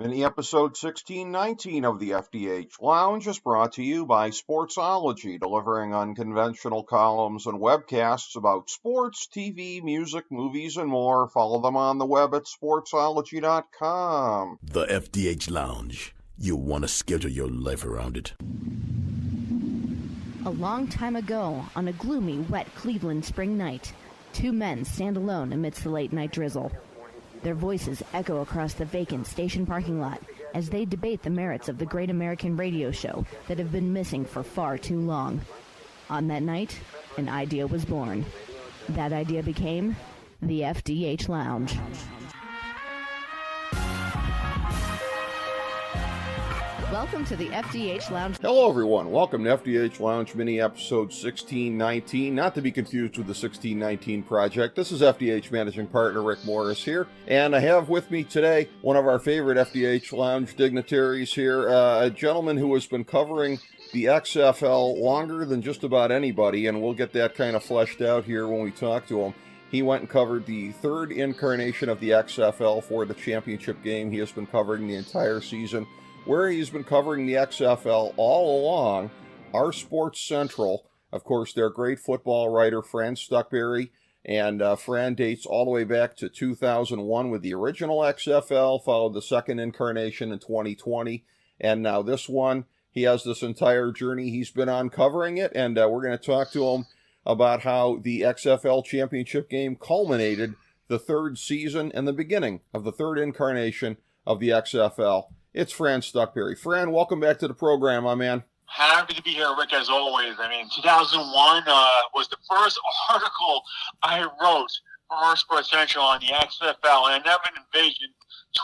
Mini episode 1619 of the FDH Lounge is brought to you by Sportsology, delivering unconventional columns and webcasts about sports, TV, music, movies, and more. Follow them on the web at sportsology.com. The FDH Lounge. You'll want to schedule your life around it. A long time ago, on a gloomy, wet Cleveland spring night, two men stand alone amidst the late-night drizzle. Their voices echo across the vacant station parking lot as they debate the merits of the great American radio show that have been missing for far too long. On that night, an idea was born. That idea became the FDH Lounge. Welcome to the FDH Lounge. Hello, everyone. Welcome to FDH Lounge mini episode 1619, not to be confused with the 1619 project. This is FDH managing partner Rick Morris here, and I have with me today one of our favorite FDH Lounge dignitaries here, a gentleman who has been covering the XFL longer than just about anybody, and we'll get that kind of fleshed out here when we talk to him. He went and covered the third incarnation of the XFL for the championship game. He has been covering the entire season, where he's been covering the XFL all along. OurSports Central, of course, their great football writer, Fran Stuchbury, and Fran dates all the way back to 2001 with the original XFL, followed the second incarnation in 2020, and now this one. He has this entire journey he's been on covering it, and we're going to talk to him about how the XFL Championship Game culminated the third season and the beginning of the third incarnation of the XFL. It's Fran Stuchbury. Fran, welcome back to the program, my man. Happy to be here, Rick, as always. 2001 was the first article I wrote for OurSports Central on the XFL, and I never envisioned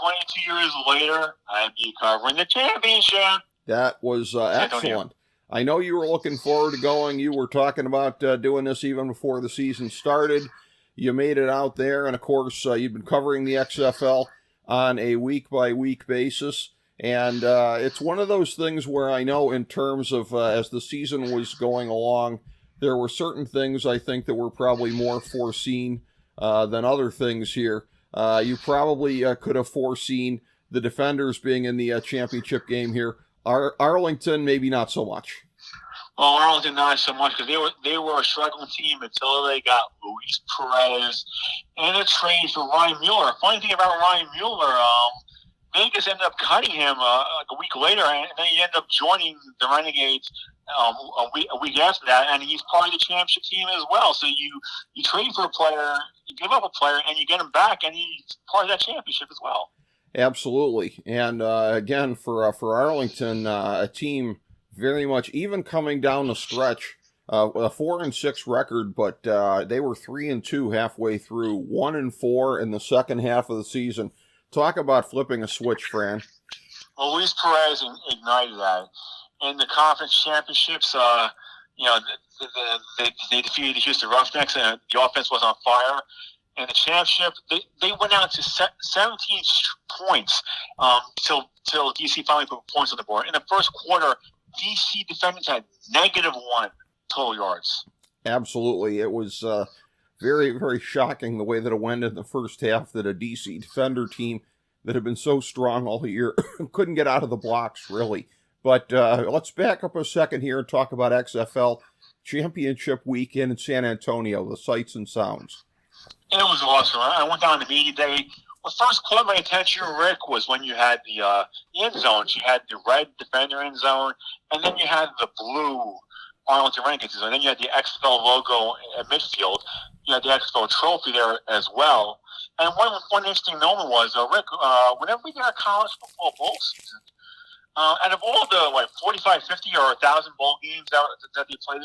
22 years later I'd be covering the championship. That was excellent. I know you were looking forward to going. You were talking about doing this even before the season started. You made it out there, and of course, you've been covering the XFL on a week-by-week basis. And it's one of those things where I know in terms of as the season was going along, there were certain things I think that were probably more foreseen than other things here. You probably could have foreseen the Defenders being in the championship game here. Arlington, maybe not so much. Well, Arlington not so much because they were a struggling team until they got Luis Perez and a trade for Ryan Mueller. Funny thing about Ryan Mueller, Vegas ended up cutting him like a week later, and then he ended up joining the Renegades a week after that, and he's part of the championship team as well. So you trade for a player, you give up a player, and you get him back, and he's part of that championship as well. Absolutely. And again, for Arlington, a team very much, even coming down the stretch, a 4-6 record, but they were 3-2 halfway through, 1-4 in the second half of the season. Talk about flipping a switch, Fran. Well, Luis Perez ignited that. In the conference championships, they defeated the Houston Roughnecks, and the offense was on fire. In the championship, they went out to 17 points till DC finally put points on the board. In the first quarter, DC defenders had -1 total yards. Absolutely. It was very, very shocking the way that it went in the first half, that a DC Defender team that had been so strong all year couldn't get out of the blocks, really. But let's back up a second here and talk about XFL Championship Weekend in San Antonio, the sights and sounds. It was awesome. I went down to media day. What first caught my attention, Rick, was when you had the end zones. You had the red Defender end zone, and then you had the blue Arlington Renegades, and then you had the XFL logo at midfield. You had the XFL trophy there as well. And one interesting moment was, Rick, whenever we get a college football bowl season, out of all the 45, 50, or 1,000 bowl games that they played,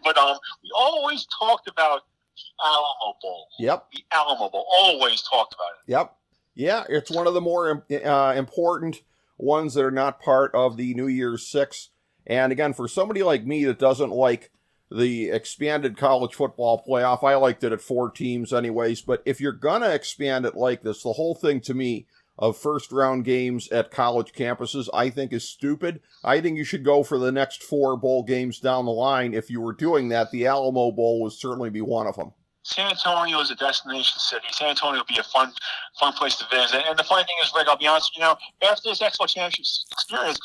but we always talked about the Alamo Bowl. Yep. The Alamo Bowl. Always talked about it. Yep. Yeah, it's one of the more important ones that are not part of the New Year's Six. And again, for somebody like me that doesn't like the expanded college football playoff, I liked it at 4 teams anyways. But if you're going to expand it like this, the whole thing to me of first-round games at college campuses, I think is stupid. I think you should go for the next 4 bowl games down the line. If you were doing that, the Alamo Bowl would certainly be one of them. San Antonio is a destination city. San Antonio will be a fun place to visit. And the funny thing is, Rick, I'll be honest, after this XFL Championship experience,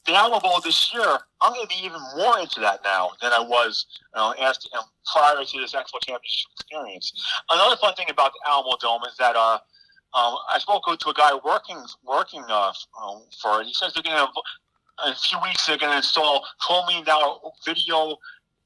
the Alamo Bowl this year, I'm going to be even more into that now than I was prior to this XFL Championship experience. Another fun thing about the Alamo Dome is that I spoke to a guy working for it. He says they're going to, in a few weeks, they're going to install $12 million video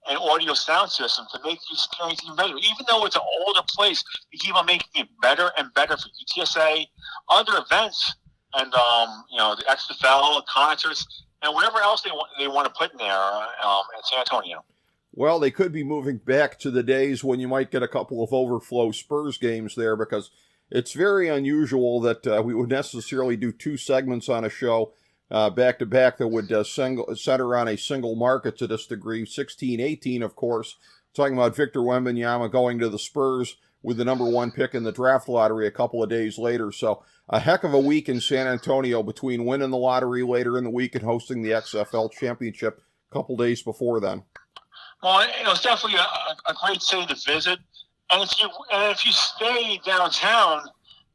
and audio sound system to make the experience even better. Even though it's an older place, they keep on making it better and better for UTSA, other events, and the XFL, concerts, and whatever else they want to put in there at San Antonio. Well, they could be moving back to the days when you might get a couple of overflow Spurs games there, because it's very unusual that we would necessarily do two segments on a show back-to-back that would center on a single market to this degree. 16-18, of course, talking about Victor Wembanyama going to the Spurs with the number one pick in the draft lottery a couple of days later. So a heck of a week in San Antonio between winning the lottery later in the week and hosting the XFL Championship a couple days before then. Well, it's definitely a great city to visit. And if you stay downtown,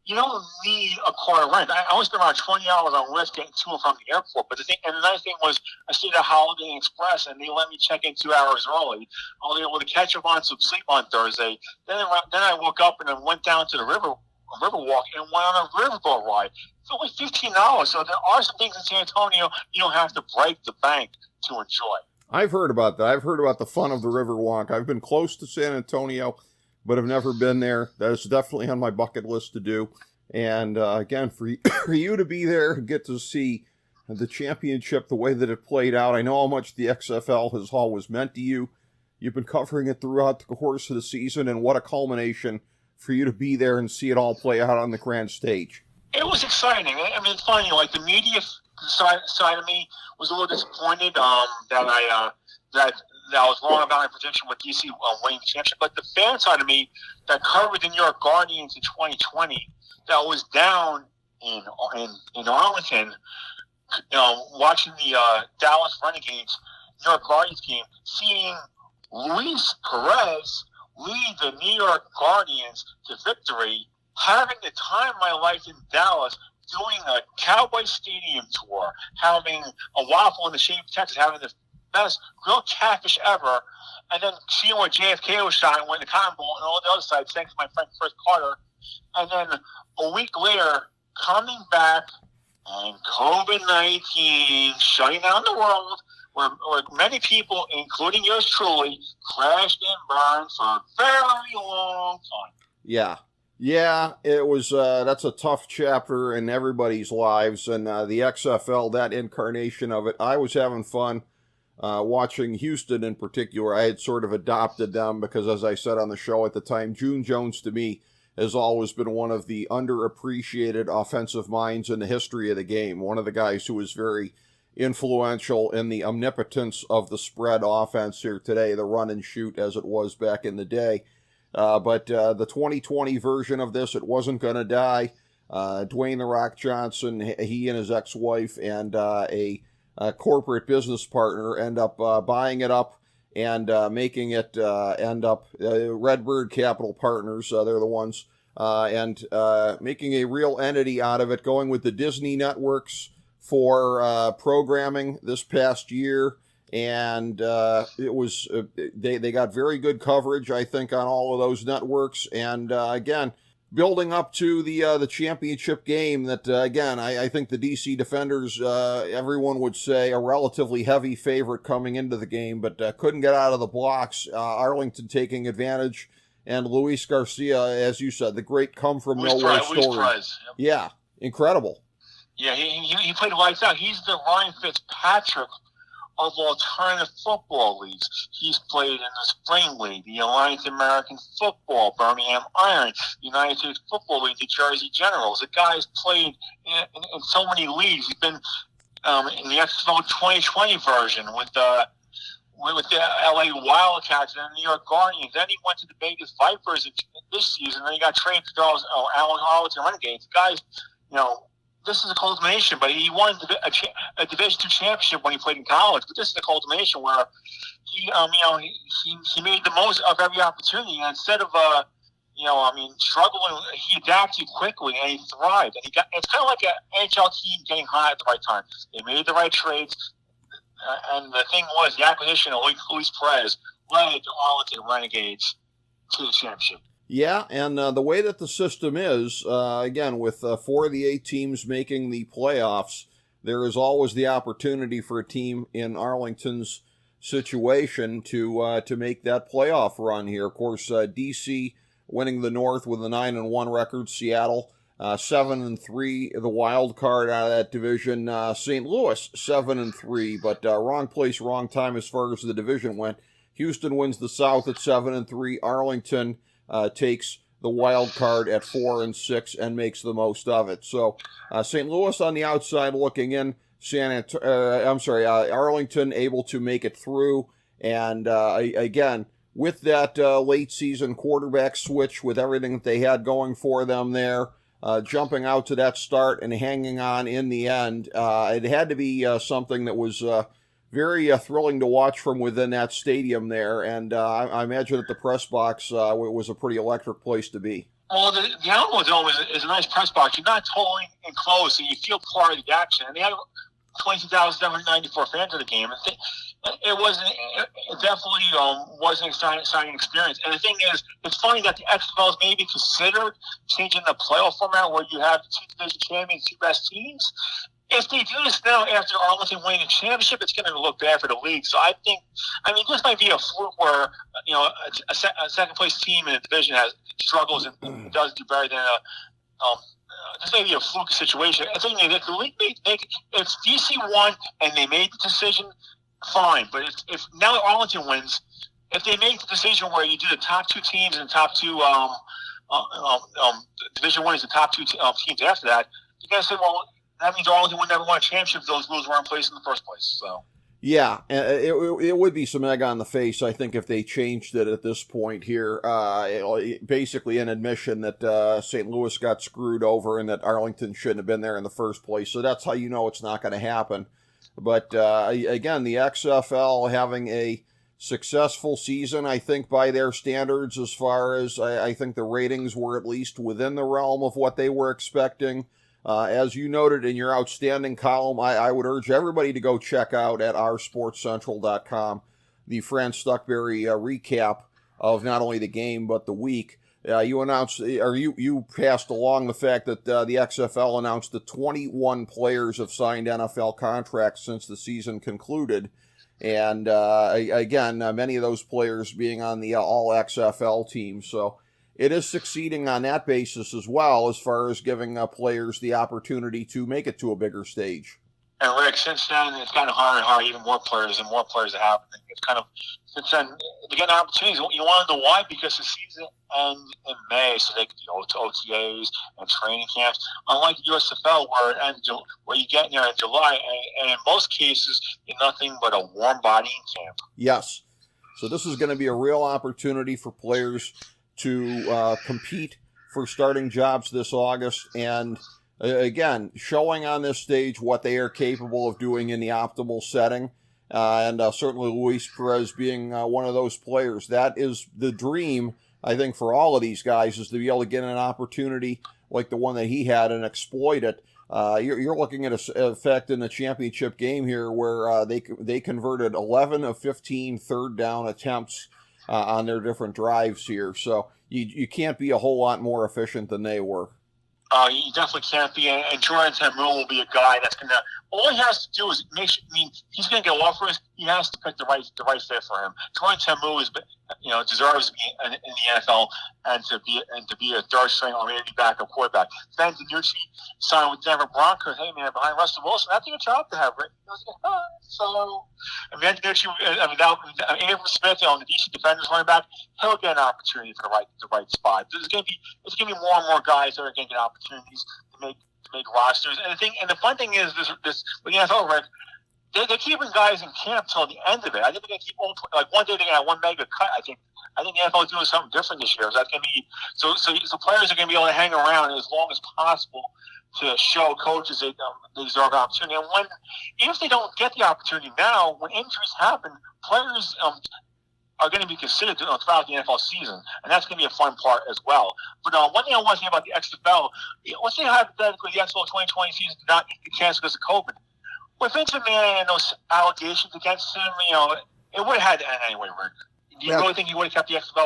you don't need a car rent. I only spent around $20 on Lyft getting to and from the airport. But the nice thing was, I stayed at Holiday Inn Express, and they let me check in 2 hours early. I was able to catch up on some sleep on Thursday. Then I woke up and then went down to the Riverwalk and went on a riverboat ride. It's only $15. So there are some things in San Antonio you don't have to break the bank to enjoy. I've heard about that. I've heard about the fun of the Riverwalk. I've been close to San Antonio, but I've never been there. That is definitely on my bucket list to do. And again, for you to be there and get to see the championship the way that it played out, I know how much the XFL has always meant to you. You've been covering it throughout the course of the season, and what a culmination for you to be there and see it all play out on the grand stage. It was exciting. I mean, it's funny, like the media side of me was a little disappointed that I was wrong about my prediction with DC winning the championship. But the fan side of me that covered the New York Guardians in 2020, that was down in Arlington, watching the Dallas Renegades New York Guardians game, seeing Luis Perez lead the New York Guardians to victory, having the time of my life in Dallas, doing a Cowboy Stadium tour, having a waffle in the shape of Texas, having the best grilled catfish ever, and then seeing where JFK was shot and winning the Cotton Bowl and all the other sides, thanks to my friend Chris Carter. And then a week later, coming back and COVID-19 shutting down the world, where many people, including yours truly, crashed and burned for a very long time. Yeah, it was. That's a tough chapter in everybody's lives, and the XFL, that incarnation of it. I was having fun watching Houston in particular. I had sort of adopted them because, as I said on the show at the time, June Jones to me has always been one of the underappreciated offensive minds in the history of the game. One of the guys who was very influential in the omnipotence of the spread offense here today, the run and shoot as it was back in the day. But the 2020 version of this, it wasn't going to die. Dwayne "The Rock" Johnson, he and his ex-wife and a corporate business partner end up buying it up and making it end up Redbird Capital Partners. They're the ones, and making a real entity out of it, going with the Disney networks for programming this past year. And it was they got very good coverage, I think, on all of those networks. And again, building up to the championship game that, again, I think the DC Defenders, everyone would say a relatively heavy favorite coming into the game, but couldn't get out of the blocks. Arlington taking advantage. And Luis Garcia, as you said, the great come-from-nowhere story. Yep. Yeah, incredible. Yeah, he played lights out. He's the Ryan Fitzpatrick of alternative football leagues. He's played in the Spring League, the Alliance American Football, Birmingham Iron, United States Football League, the Jersey Generals. The guy's played in so many leagues. He's been in the XFL 2020 version with the LA Wildcats and the New York Guardians. Then he went to the Vegas Vipers this season. Then he got traded to the Arlington Renegades. The guy's, this is a culmination, but he won a Division II championship when he played in college. But this is a culmination where he made the most of every opportunity. And instead of struggling, he adapted quickly and he thrived. And it's kind of like an NHL team getting hot at the right time. They made the right trades, and the thing was the acquisition of Luis Perez led the Arlington Renegades to the championship. Yeah, and the way that the system is, again, with 4 of the 8 teams making the playoffs, there is always the opportunity for a team in Arlington's situation to make that playoff run here. Of course, DC winning the North with a 9-1 record. Seattle 7-3, the wild card out of that division. St. Louis 7-3, but wrong place, wrong time as far as the division went. Houston wins the South at 7-3. Arlington takes the wild card at 4-6 and makes the most of it. So St. Louis on the outside looking in. Arlington able to make it through, and again with that late season quarterback switch, with everything that they had going for them there, jumping out to that start and hanging on in the end, it had to be something that was very thrilling to watch from within that stadium there, and I imagine that the press box was a pretty electric place to be. Well, the Alamo Dome is a nice press box. You're not totally enclosed, so you feel part of the action. And they had 22,794 fans of the game. It definitely was an exciting experience. And the thing is, it's funny that the XFL has maybe considered changing the playoff format where you have the 2 division champions, 2 best teams. If they do this now after Arlington winning the championship, it's going to look bad for the league. So this might be a fluke where a second place team in the division struggles and does do better than this may be a fluke situation. I think if the league if DC won and they made the decision, fine. But if now Arlington wins, if they make the decision where you do the top 2 teams and the top 2 division winners, the top 2 teams after that, you got to say, well, that means Arlington would never won a championship if those rules were in place in the first place. So. Yeah, it would be some egg on the face, I think, if they changed it at this point here. Basically an admission that St. Louis got screwed over and that Arlington shouldn't have been there in the first place. So that's how you know it's not going to happen. But again, the XFL having a successful season, I think, by their standards, as far as I think the ratings were at least within the realm of what they were expecting. As you noted in your outstanding column, I would urge everybody to go check out at OurSportsCentral.com the Fran Stuchbury recap of not only the game but the week. You announced, or you passed along the fact that the XFL announced that 21 players have signed NFL contracts since the season concluded, and again, many of those players being on the All XFL team. So it is succeeding on that basis as well, as far as giving players the opportunity to make it to a bigger stage. And Rick, since then, it's gotten harder and harder, even more players and more players are happening. It's kind of, since then, they're getting opportunities. You want to know why? Because the season ends in May, so they can go to OTAs and training camps. Unlike the USFL, where you get in there in July, and in most cases, you're nothing but a warm body in camp. Yes. So this is going to be a real opportunity for players to compete for starting jobs this August, and again, showing on this stage what they are capable of doing in the optimal setting, and certainly Luis Perez being one of those players. That is the dream, I think, for all of these guys, is to be able to get an opportunity like the one that he had and exploit it. You're looking at an effect in the championship game here where they converted 11 of 15 third down attempts on their different drives here. So you can't be a whole lot more efficient than they were. You definitely can't be. And Jordan Tamul will be a guy that's going to, all he has to do is make sure, he's going to get offers. He has to pick the right fit for him. Jordan Tamul is, deserves to be in the NFL and to be a third string or maybe backup quarterback. Fran Stuchbury signed with Denver Broncos. Hey man, behind Russell Wilson, that's a good job to have, right? So, and Fran Stuchbury, without Avery Smith, the DC defenders running back, he'll get an opportunity for the right spot. It's going to be more and more guys that are going to get opportunities to make rosters. And the fun thing is this with the NFL, Rick, they're keeping guys in camp till the end of it. I think they're going to keep one day they're going to have one mega cut. I think the NFL is doing something different this year. So that's going to be so players are going to be able to hang around as long as possible to show coaches that they deserve an opportunity. And even if they don't get the opportunity now, when injuries happen, players are going to be considered throughout the NFL season, and that's going to be a fun part as well. But one thing I want to say about the XFL, let's say hypothetically the XFL 2020 season did not get canceled because of COVID. With Vince McMahon and those allegations against him, it would have had to end anyway, Rick. Do you really think he would have kept the XFL?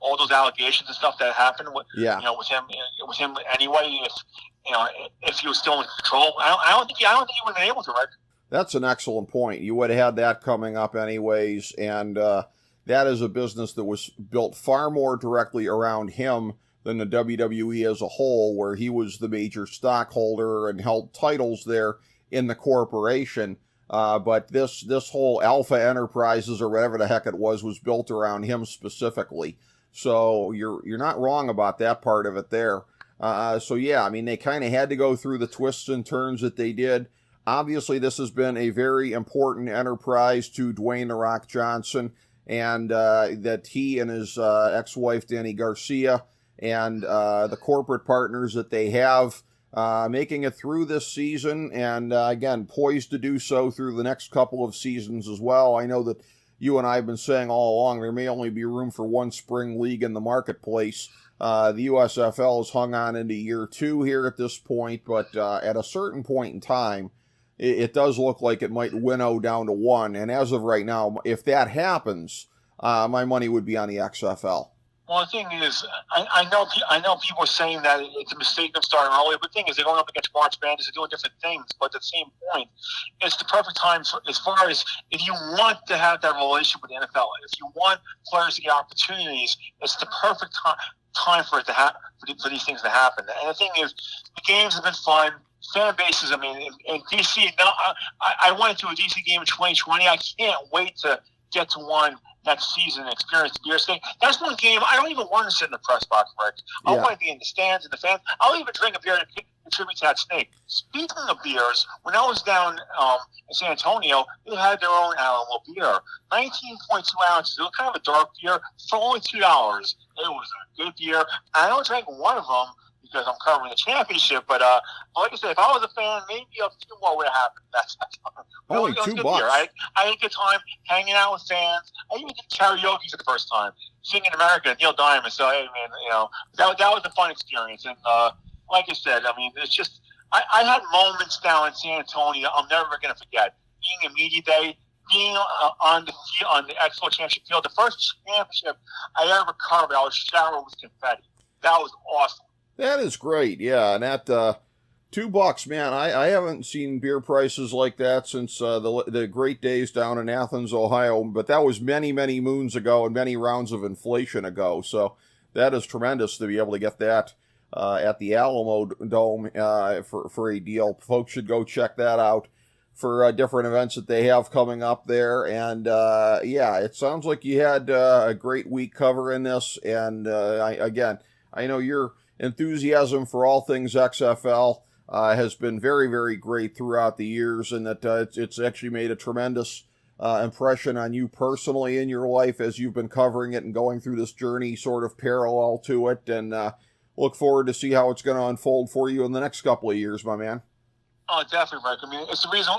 All those allegations and stuff that happened with him anyway. If he was still in control, I don't think he would have been able to, Rick. That's an excellent point. You would have had that coming up anyways, and that is a business that was built far more directly around him than the WWE as a whole, where he was the major stockholder and held titles there in the corporation. But this whole Alpha Enterprises, or whatever the heck it was built around him specifically. So you're not wrong about that part of it there. So yeah, I mean, they kind of had to go through the twists and turns that they did. Obviously, this has been a very important enterprise to Dwayne "The Rock" Johnson, and that he and his ex-wife, Danny Garcia, and the corporate partners that they have, making it through this season, and again, poised to do so through the next couple of seasons as well. I know that you and I have been saying all along there may only be room for one spring league in the marketplace. The USFL has hung on into year 2 here at this point, but at a certain point in time, it does look like it might winnow down to 1. And as of right now, if that happens, my money would be on the XFL. Well, the thing is, I know people are saying that it's a mistake of starting early, but the thing is, they're going up against March Madness and doing different things. But at the same point, it's the perfect time as far as if you want to have that relationship with the NFL, if you want players to get opportunities, it's the perfect time for it to happen, for these things to happen. And the thing is, the games have been fun. Fan bases, I mean, in DC, I went to a DC game in 2020. I can't wait to get to one next season and experience the beer state. That's one game I don't even want to sit in the press box, Rick. I want to be in the stands and the fans. I'll even drink a beer to contribute to that snake. Speaking of beers, when I was down in San Antonio, they had their own Alamo beer. 19.2 ounces. It was kind of a dark beer for only $2. It was a good beer. I don't drink one of them because I'm covering the championship, but like I said, if I was a fan, maybe a few more would have happened. That's only $2. I had a good time hanging out with fans. I even did karaoke for the first time, singing America, Neil Diamond. So hey, man, that was a fun experience. And like I said, I mean, it's just I had moments down in San Antonio I'm never going to forget. Being a media day, being on the XFL Championship field, the first championship I ever covered, I was showered with confetti. That was awesome. That is great, yeah, and at $2, man, I haven't seen beer prices like that since the great days down in Athens, Ohio, but that was many, many moons ago and many rounds of inflation ago, so that is tremendous to be able to get that at the Alamo Dome for a deal. Folks should go check that out for different events that they have coming up there, and yeah, it sounds like you had a great week covering this, and I know your enthusiasm for all things XFL has been very, very great throughout the years, and that it's actually made a tremendous impression on you personally in your life as you've been covering it and going through this journey sort of parallel to it, and look forward to see how it's going to unfold for you in the next couple of years, my man. Oh, definitely, Rick. I mean, it's the reason.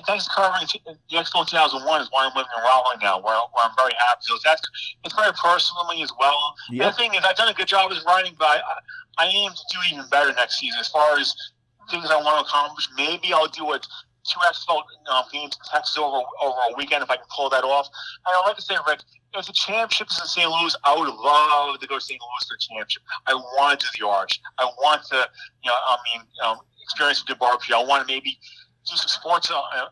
Thanks to covering the Expo 2001 is why I'm living in Raleigh now, where I'm very happy. So it's very personal to me as well. Yep. And the thing is, I've done a good job as writing, but I aim to do even better next season as far as things I want to accomplish. Maybe I'll do it 2 XFL games in Texas over a weekend if I can pull that off. And like I say, Rick, if the championship is in St. Louis, I would love to go to St. Louis for a championship. I want to do the Arch. I want to, experience the barbecue. I want to maybe do some sports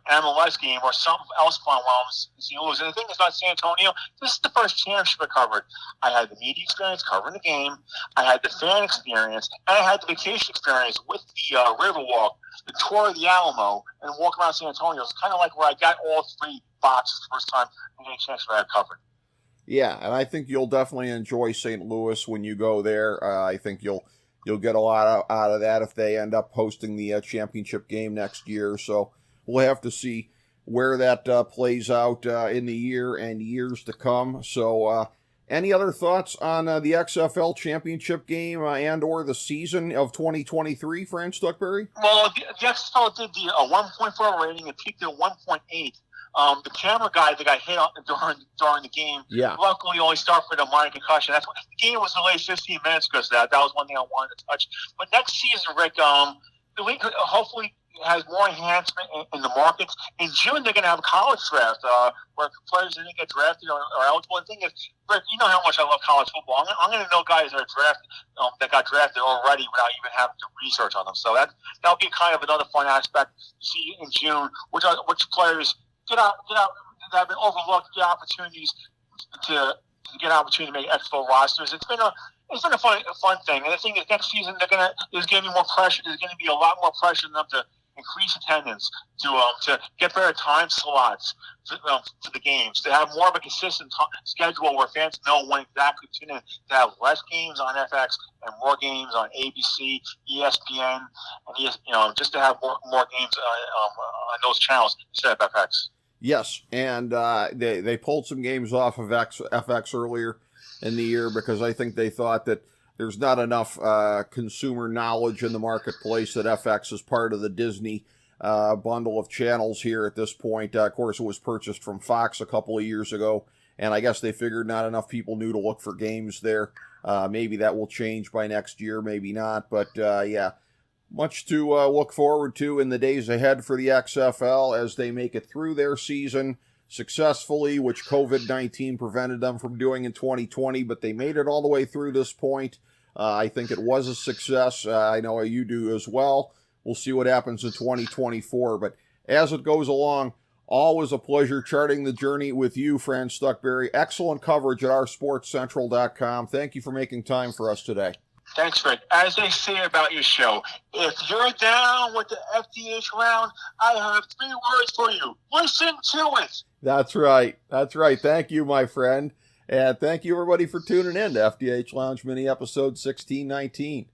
MLS game or something else fun while I'm in St. Louis. And the thing is about San Antonio, this is the first championship I covered. I had the media experience covering the game, I had the fan experience, and I had the vacation experience with the Riverwalk, the tour of the Alamo, and walk around San Antonio. It's kind of like where I got all 3 boxes the first time in any championship I had covered. Yeah, and I think you'll definitely enjoy St. Louis when you go there. I think you'll get a lot out of that if they end up hosting the championship game next year. So we'll have to see where that plays out in the year and years to come. So Any other thoughts on the XFL Championship Game and or the season of 2023, Fran Stuchbury? Well, the XFL did the 1.4 rating. It peaked at 1.8. The camera guy that got hit during the game, luckily only suffered a minor concussion. That's why the game was delayed 15 minutes because that was one thing I wanted to touch. But next season, Rick, the league hopefully has more enhancement in the markets. In June, they're going to have a college draft where players didn't get drafted or eligible. The thing is, Rick, you know how much I love college football. I'm going to know guys that are drafted that got drafted already without even having to research on them. So that'll be kind of another fun aspect to see in June, which players get out that have been overlooked, get opportunities to to make XFL rosters. It's been a fun thing. And the thing is, next season there's going to be more pressure. There's going to be a lot more pressure on them to increase attendance, to get better time slots to the games, to have more of a consistent schedule where fans know when exactly to tune in, to have less games on FX and more games on ABC, ESPN, and just to have more games on those channels instead of FX. Yes, and they pulled some games off of FX earlier in the year because I think they thought that there's not enough consumer knowledge in the marketplace that FX is part of the Disney bundle of channels here at this point. Of course, it was purchased from Fox a couple of years ago, and I guess they figured not enough people knew to look for games there. Maybe that will change by next year, maybe not, but much to look forward to in the days ahead for the XFL as they make it through their season successfully, which COVID-19 prevented them from doing in 2020, but they made it all the way through this point. I think it was a success. I know you do as well. We'll see what happens in 2024, but as it goes along, always a pleasure charting the journey with you, Fran Stuchbury. Excellent coverage at OurSportsCentral.com. Thank you for making time for us today. Thanks, Rick. As they say about your show, if you're down with the FDH Lounge, I have 3 words for you. Listen to it. That's right. That's right. Thank you, my friend. And thank you, everybody, for tuning in to FDH Lounge Mini Episode 1619.